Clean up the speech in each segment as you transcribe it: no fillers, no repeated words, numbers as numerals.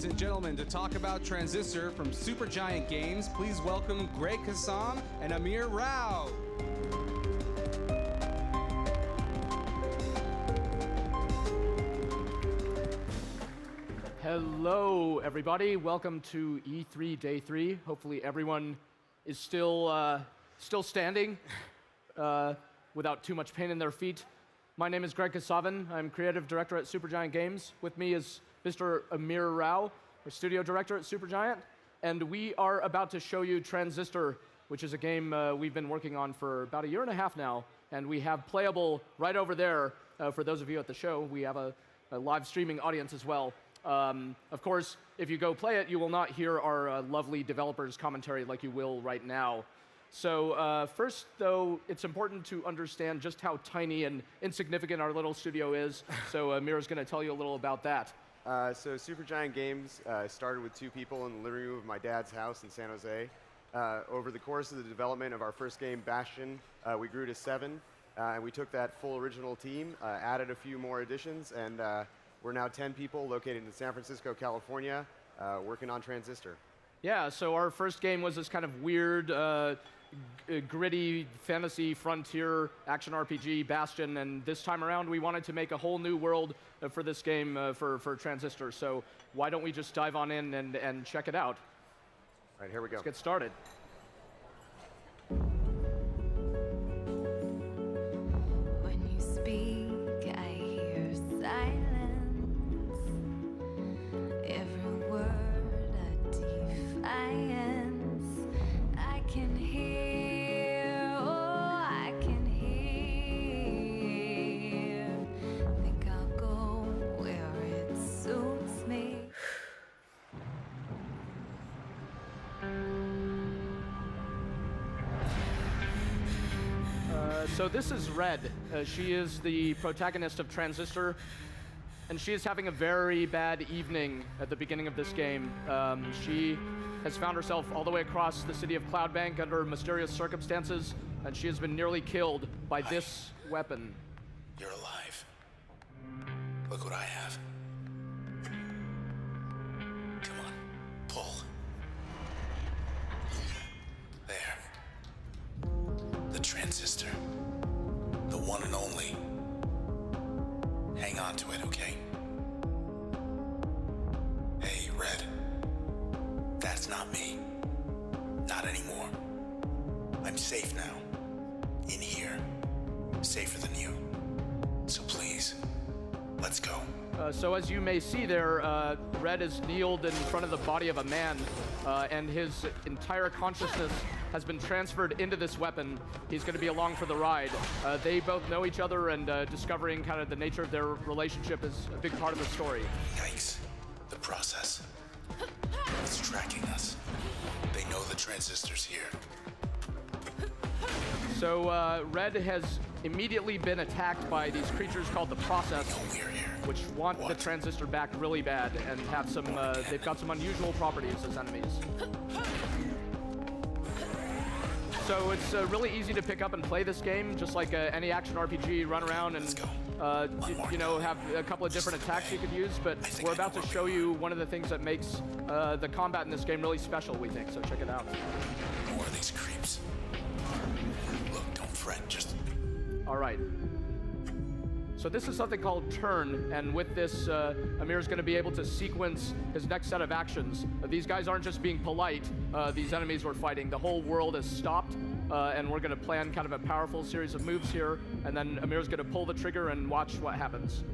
ladies and gentlemen, to talk about Transistor from Supergiant Games, please welcome Greg Kassam and Amir Rao. Hello, everybody. Welcome to E3 Day 3. Hopefully everyone is still standing without too much pain in their feet. My name is Greg Kassam. I'm creative director at Supergiant Games. With me is Mr. Amir Rao, our studio director at Supergiant. And we are about to show you Transistor, which is a game we've been working on for about a year and a half now. And we have playable right over there. For those of you at the show, we have a live streaming audience as well. Of course, if you go play it, you will not hear our lovely developers' commentary like you will right now. So first, though, it's important to understand just how tiny and insignificant our little studio is. So Amir's going to tell you a little about that. So Supergiant Games started with 2 people in the living room of my dad's house in San Jose. Over the course of the development of our first game, Bastion, we grew to 7. And we took that full original team, added a few more additions, and we're now 10 people located in San Francisco, California, working on Transistor. Yeah, so our first game was this kind of weird, gritty fantasy frontier action RPG, Bastion, and this time around we wanted to make a whole new world for this game for Transistor. So why don't we just dive on in and check it out? All right, here we go. Let's get started. When you speak, I hear silence. Every word a defiance. I can hear, oh, I can hear. Think I'll go where it suits me. So this is Red. She is the protagonist of Transistor, and she is having a very bad evening at the beginning of this game. She has found herself all the way across the city of Cloudbank under mysterious circumstances, and she has been nearly killed by this weapon. You're alive. Look what I have. Come on, pull. There. The Transistor. The one and only. Hang on to it, okay? Hey, Red. That's not me. Not anymore. I'm safe now. In here. Safer than you. So please, let's go. So as you may see there, Red is kneeled in front of the body of a man, and his entire consciousness has been transferred into this weapon. He's going to be along for the ride. They both know each other, and discovering kind of the nature of their relationship is a big part of the story. Yikes. The process. It's tracking us. They know the Transistor's here. So Red has immediately been attacked by these creatures called the Process, We're here. which want the Transistor back really bad and have some. They've got some unusual properties as enemies. So it's really easy to pick up and play this game, just like any action RPG. Run around and have a couple of different attacks you could use. But we're about to show you one of the things that makes the combat in this game really special, we think. So check it out. More of these creeps. Look, don't fret. Just. All right. So this is something called Turn, and with this, Amir's going to be able to sequence his next set of actions. These guys aren't just being polite, these enemies we're fighting. The whole world has stopped, and we're going to plan kind of a powerful series of moves here, and then Amir's going to pull the trigger and watch what happens.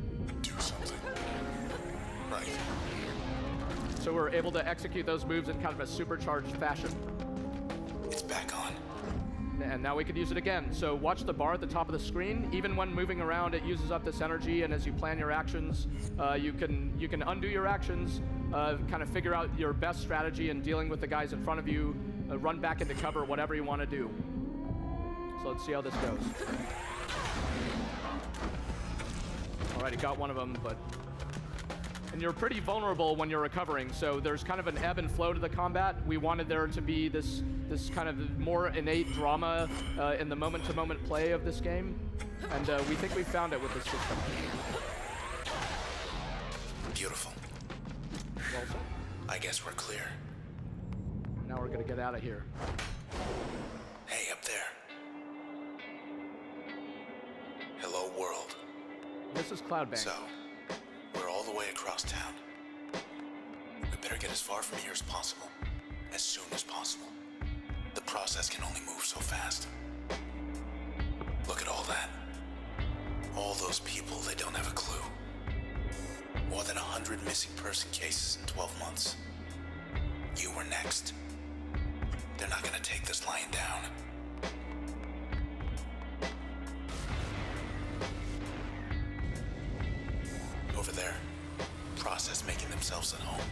Do something. Right. So we're able to execute those moves in kind of a supercharged fashion. It's back on. And now we could use it again. So watch the bar at the top of the screen. Even when moving around, it uses up this energy, and as you plan your actions, you can undo your actions, kind of figure out your best strategy in dealing with the guys in front of you, run back into cover, whatever you want to do. So let's see how this goes. All right, he got one of them, but... And you're pretty vulnerable when you're recovering, so there's kind of an ebb and flow to the combat. We wanted there to be this kind of more innate drama in the moment-to-moment play of this game, and we think we found it with this system. Beautiful. Well said. I guess we're clear. Now we're gonna get out of here. Hey, up there. Hello, world. This is Cloudbank. So, we're all the way across town. We better get as far from here as possible, as soon as possible. The process can only move so fast. Look at all that. All those people, they don't have a clue. More than 100 missing person cases in 12 months. You were next. They're not gonna take this lying down. Over there, process making themselves at home.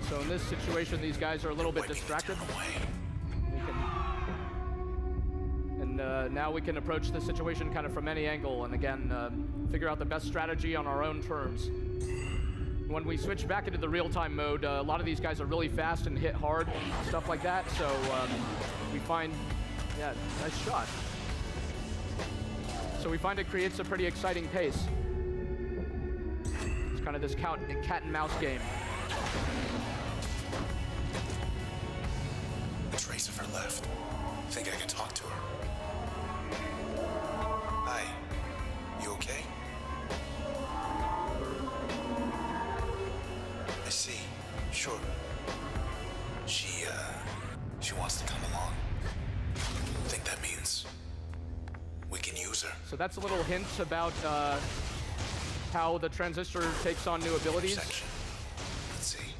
So in this situation, these guys are a little bit Wiping the distracted. town away. Now we can approach the situation kind of from any angle, and again, figure out the best strategy on our own terms. When we switch back into the real-time mode, a lot of these guys are really fast and hit hard, stuff like that. So we find, yeah, nice shot. So we find it creates a pretty exciting pace. It's kind of this cat and mouse game. A trace of her left. Think I can talk to her? Hi. You okay? I see. Sure. She wants to come along. Think that means we can use her. So that's a little hint about how the Transistor takes on new abilities. Section. Let's see.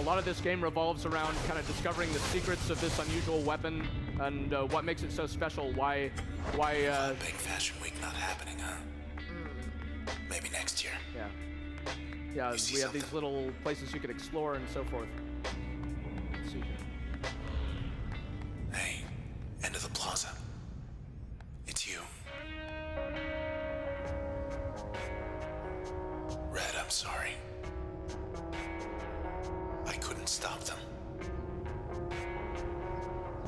A lot of this game revolves around kind of discovering the secrets of this unusual weapon and what makes it so special. Why Big Fashion Week not happening, huh? Maybe next year. yeah. Yeah, You see we have something? these little places you could explore and so forth. Let's see here. Hey, end of the plaza. It's you. Red, I'm sorry. I couldn't stop them.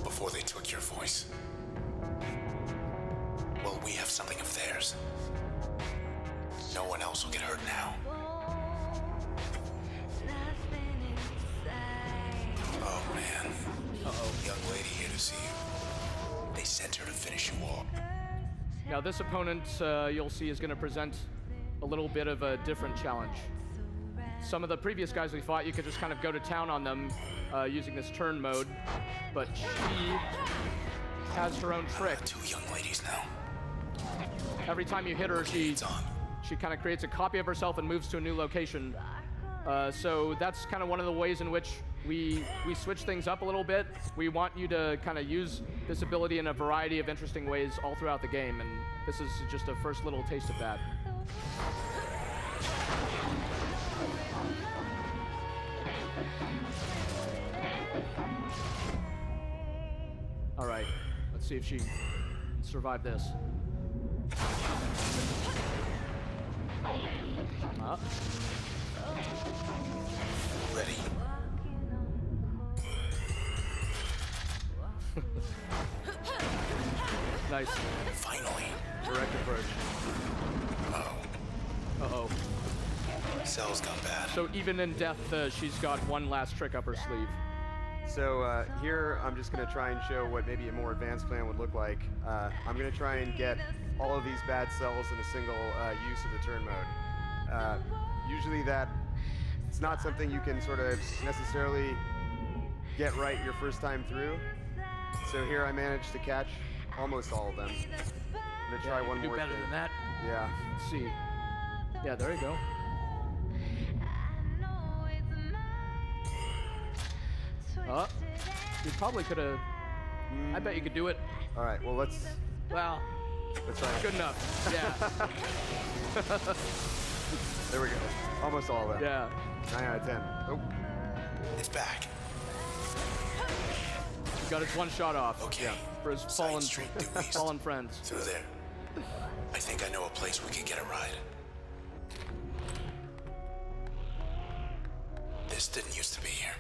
Before they took your voice. Well, we have something of theirs. No one else will get hurt now. Oh, man. Uh-oh. Young lady here to see you. They sent her to finish you off. Now this opponent, you'll see, is going to present a little bit of a different challenge. Some of the previous guys we fought, you could just kind of go to town on them using this turn mode, but she has her own trick. Two young ladies now. Every time you hit her, she It's on. kind of creates a copy of herself and moves to a new location. So that's kind of one of the ways in which we switch things up a little bit. We want you to kind of use this ability in a variety of interesting ways all throughout the game, and this is just a first little taste of that. All right, let's see if she can survive this. Up. Ready? Nice. Finally. Direct approach. Oh, Uh-oh. Cell's gone bad. So even in death, she's got one last trick up her sleeve. So here, I'm just going to try and show what maybe a more advanced plan would look like. I'm going to try and get all of these bad cells in a single use of the turn mode. Usually it's not something you can sort of necessarily get right your first time through. So here I managed to catch almost all of them. I'm going to try one do more better thing. than that. Yeah. Let's see. Yeah, there you go. You probably could have. I bet you could do it. All right, well, let's Well, try it. good enough. Yeah. There we go. Almost all of them. Yeah. 9 out of 10. Oh. It's back. He got his one shot off. Okay. Yeah. For his Side fallen, street due east. fallen friends. Through there. I think I know a place we can get a ride. This didn't used to be here.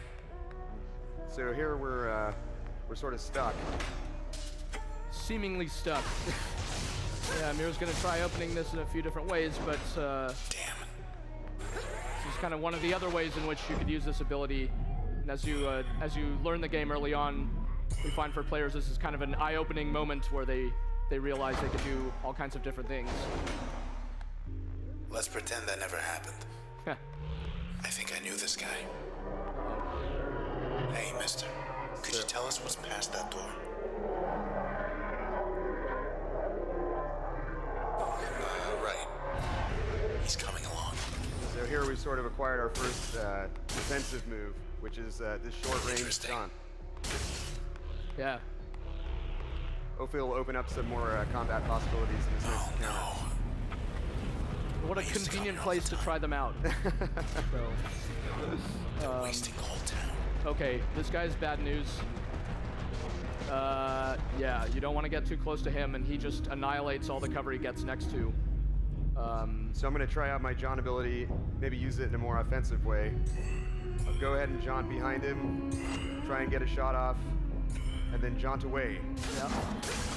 So here we're sort of stuck. Seemingly stuck. Yeah, Mira's gonna try opening this in a few different ways, but Damn. this is kind of one of the other ways in which you could use this ability. And as you learn the game early on, we find for players this is kind of an eye-opening moment where they realize they can do all kinds of different things. Let's pretend that never happened. I think I knew this guy. Hey, mister. Could you tell us what's past that door? Right. He's coming along. So here we sort of acquired our first defensive move, which is this short-range Interesting. taunt. Yeah. Hopefully it'll open up some more combat possibilities in this next encounter. No. What a I used to convenient come here all place the to try them out. They're wasting the whole town. Okay, this guy's bad news. Yeah, you don't want to get too close to him, and he just annihilates all the cover he gets next to. So I'm going to try out my jaunt ability, maybe use it in a more offensive way. I'll go ahead and jaunt behind him, try and get a shot off, and then jaunt away. Yeah.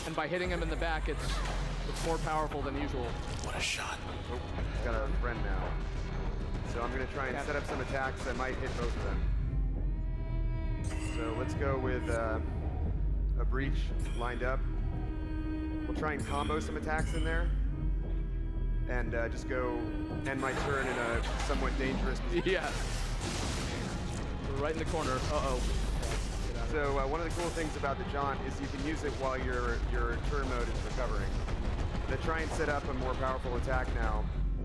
And by hitting him in the back, it's more powerful than usual. What a shot. Oh, he's got a friend now. So I'm going to try and set up some attacks that might hit both of them. So let's go with a breach lined up. We'll try and combo some attacks in there. And just go end my turn in a somewhat dangerous position. Yeah. We're right in the corner. Uh-oh. So one of the cool things about the jaunt is you can use it while your turn mode is recovering. To try and set up a more powerful attack now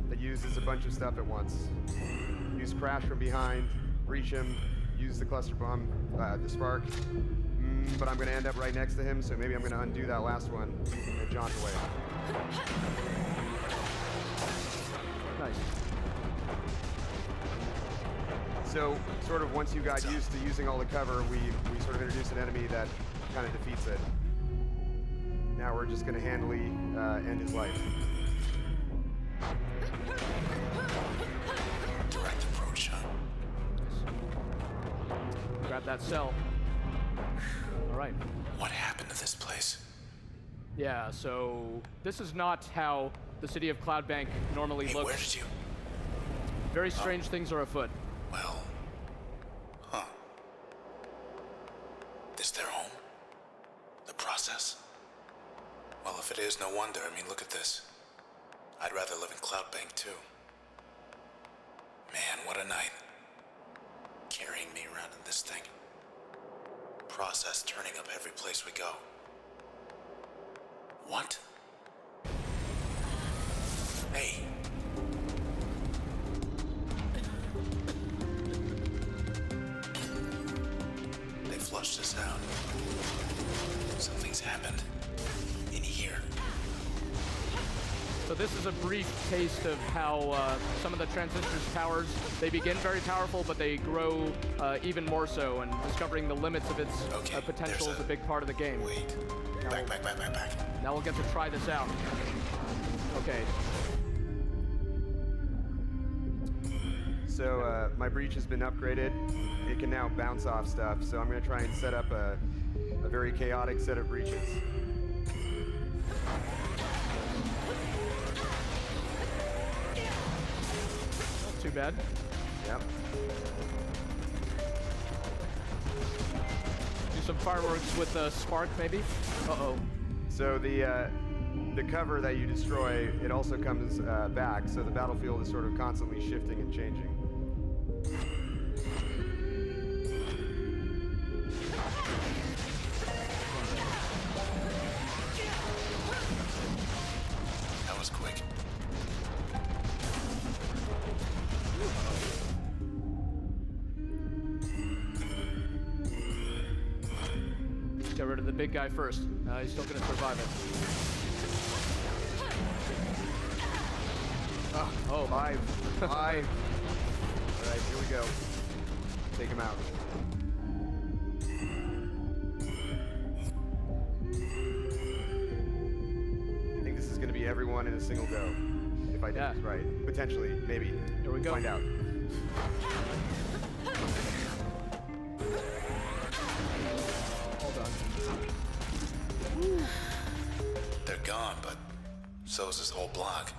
that uses a bunch of stuff at once. Use crash from behind, breach him, use the cluster bomb, the spark. But I'm going to end up right next to him, so maybe I'm going to undo that last one and jaunt away. Nice. So sort of once you got used to using all the cover, we sort of introduced an enemy that kind of defeats it. Now we're just going to handily end his life. Direct approach, huh? Grab that cell. All right. What happened to this place? Yeah, so this is not how the city of Cloudbank normally Hey, looks. where did you... Very strange things are afoot. Well... Huh. This their home? The process? Well, if it is, no wonder. I mean, look at this. I'd rather live in Cloudbank, too. Man, what a night. Carrying me around in this thing. Process turning up every place we go. What? Hey. They flushed us out. Something's happened. In here. So this is a brief taste of how some of the Transistor's powers, they begin very powerful, but they grow even more so, and discovering the limits of its potential is a big part of the game. Wait. Back. Now we'll get to try this out. Okay. So my breach has been upgraded. It can now bounce off stuff, so I'm going to try and set up a very chaotic set of breaches. Not too bad. Yep. Do some fireworks with spark, maybe? Uh-oh. So the cover that you destroy, it also comes back, so the battlefield is sort of constantly shifting and changing. That was quick. Get rid of the big guy first. He's still gonna survive it. Oh, five. All right, here we go. Take him out. I think this is going to be everyone in a single go. If I did this right. Potentially, maybe. Here we go. Find out. Hold on. They're gone, but so is this whole block.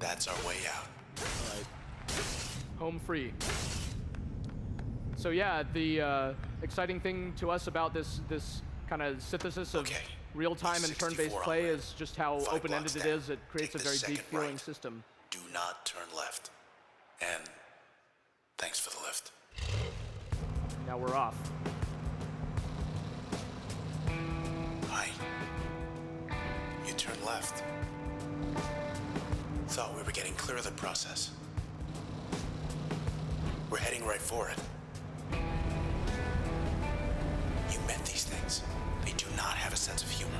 That's our way out. home free. So yeah, the exciting thing to us about this kind of synthesis of Okay. real-time and 64 turn-based on play red. is just how 5 open-ended blocks it down. is. It creates Take a the very second deep-feeling right. system. Do not turn left. And thanks for the lift. Now we're off. Hi. You turned left. Thought we were getting clear of the process. We're heading right for it. You met these things. They do not have a sense of humor.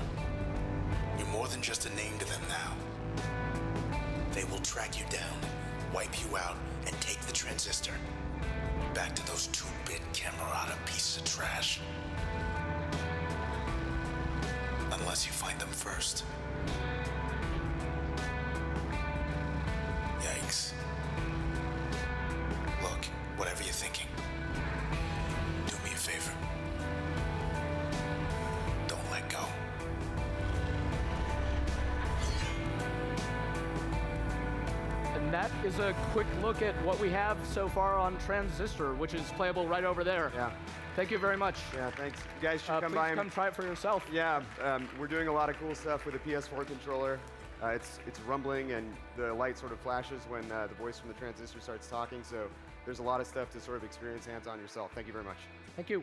You're more than just a name to them now. They will track you down, wipe you out, and take the transistor. Back to those 2-bit Camerata pieces of trash. Unless you find them first. Yikes. Look, whatever you're thinking, do me a favor. Don't let go. And that is a quick look at what we have so far on Transistor, which is playable right over there. Yeah. Thank you very much. Yeah, thanks. You guys should come Please by and come try it for yourself. yeah, we're doing a lot of cool stuff with the PS4 controller. It's rumbling and the light sort of flashes when the voice from the transistor starts talking. So there's a lot of stuff to sort of experience hands-on yourself. Thank you very much. Thank you.